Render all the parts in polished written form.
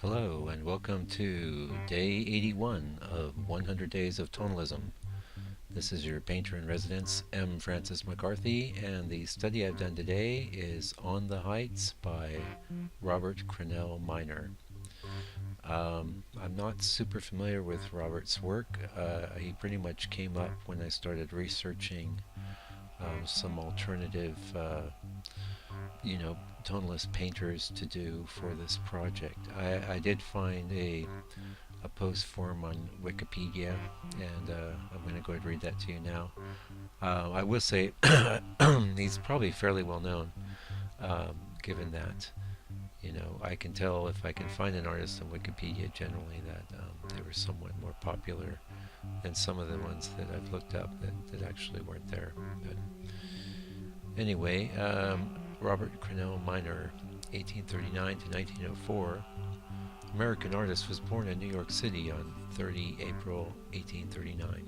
Hello and welcome to day 81 of 100 Days of Tonalism. This is your painter in residence, M. Francis McCarthy, and the study I've done today is On the Heights by Robert Crannell Minor. I'm not super familiar with Robert's work. He pretty much came up when I started researching some alternative tonalist painters to do for this project. I did find a post for him on Wikipedia, and I'm going to go ahead and read that to you now. I will say he's probably fairly well known, given that I can tell if I can find an artist on Wikipedia generally that they were somewhat more popular than some of the ones that I've looked up that actually weren't there. But anyway, Robert Crannell Minor, 1839 to 1904, American artist, was born in New York City on 30 April 1839.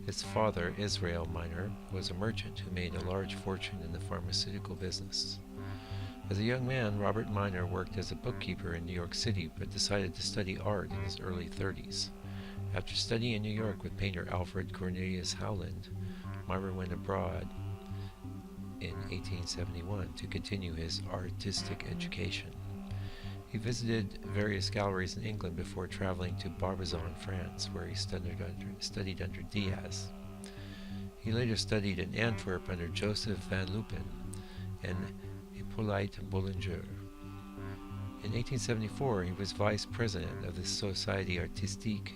His father, Israel Minor, was a merchant who made a large fortune in the pharmaceutical business. As a young man, Robert Minor worked as a bookkeeper in New York City, but decided to study art in his early 30s. After studying in New York with painter Alfred Cornelius Howland, Minor went abroad in 1871 to continue his artistic education. He visited various galleries in England before traveling to Barbizon, France, where he studied under Diaz. He later studied in Antwerp under Joseph van Lupen and Hippolyte Bollinger. In 1874, he was vice president of the Société Artistique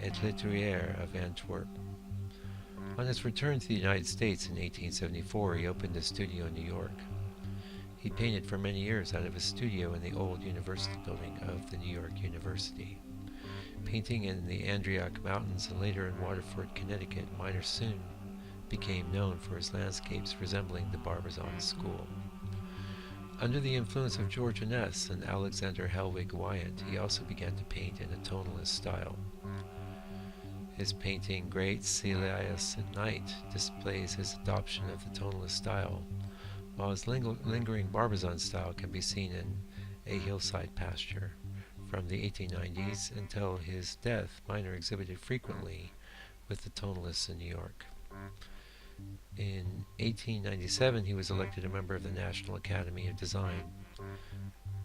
et Littéraire of Antwerp. On his return to the United States in 1874, he opened a studio in New York. He painted for many years out of his studio in the old university building of the New York University. Painting in the Adirondack Mountains and later in Waterford, Connecticut, Minor soon became known for his landscapes resembling the Barbizon School. Under the influence of George Inness and Alexander Helwig Wyant, he also began to paint in a tonalist style. His painting Great Celias at Night displays his adoption of the tonalist style, while his lingering Barbizon style can be seen in A Hillside Pasture. From the 1890s until his death, Minor exhibited frequently with the tonalists in New York. In 1897, he was elected a member of the National Academy of Design,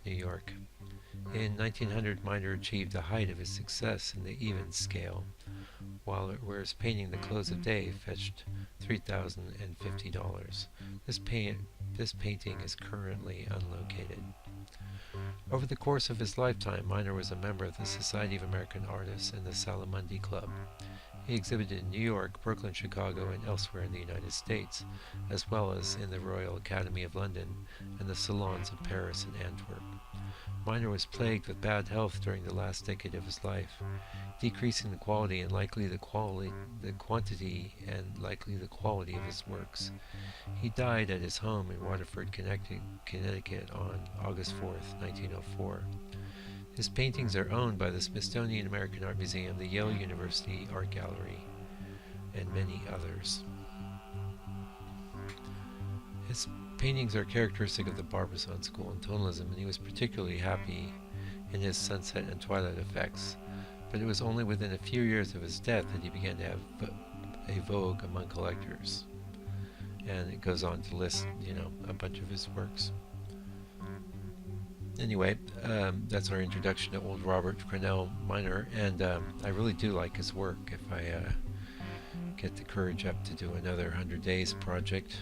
New York. In 1900, Minor achieved the height of his success in the even scale, whereas painting The Close of Day fetched $3,050. This painting is currently unlocated. Over the course of his lifetime, Minor was a member of the Society of American Artists and the Salamundi Club. He exhibited in New York, Brooklyn, Chicago, and elsewhere in the United States, as well as in the Royal Academy of London and the salons of Paris and Antwerp. Minor was plagued with bad health during the last decade of his life, decreasing the quality and likely the quantity and likely the quality of his works. He died at his home in Waterford, Connecticut on August 4th, 1904. His paintings are owned by the Smithsonian American Art Museum, the Yale University Art Gallery, and many others. His paintings are characteristic of the Barbizon school in tonalism, and he was particularly happy in his sunset and twilight effects. But it was only within a few years of his death that he began to have a vogue among collectors. And it goes on to list, a bunch of his works. Anyway, that's our introduction to old Robert Crannell Minor, and I really do like his work. If I get the courage up to do another 100 Days project,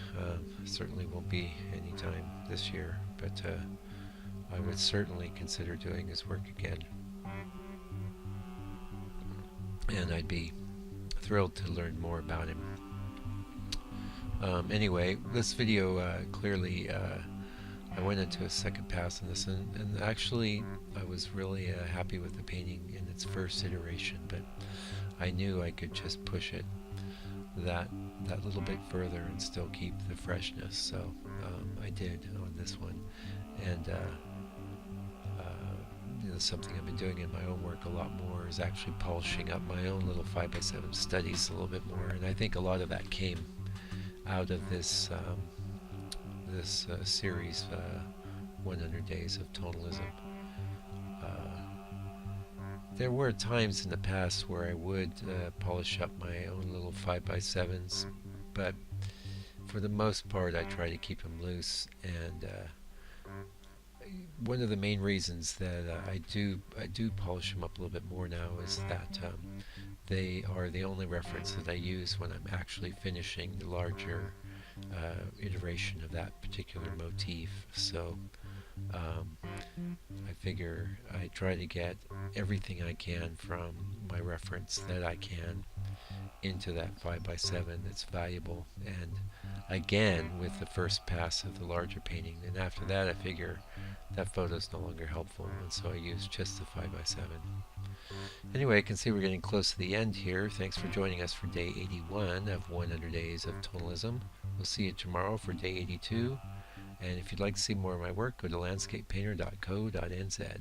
certainly won't be anytime this year, but I would certainly consider doing his work again. And I'd be thrilled to learn more about him. Anyway, this video clearly I went into a second pass on this, and actually I was really happy with the painting in its first iteration, but I knew I could just push it that little bit further and still keep the freshness, so I did on this one. And something I've been doing in my own work a lot more is actually polishing up my own little 5x7 studies a little bit more, and I think a lot of that came out of this series, 100 Days of Tonalism. there were times in the past where I would polish up my own little 5x7s, but for the most part I try to keep them loose. And one of the main reasons that I do polish them up a little bit more now is that they are the only reference that I use when I'm actually finishing the larger iteration of that particular motif. So I figure I try to get everything I can from my reference that I can into that 5x7 that's valuable, and again with the first pass of the larger painting. And after that I figure that photo is no longer helpful, and so I use just the 5x7. Anyway, I can see we're getting close to the end here. Thanks for joining us for day 81 of 100 Days of Tonalism. We'll see you tomorrow for day 82. And if you'd like to see more of my work, go to landscapepainter.co.nz.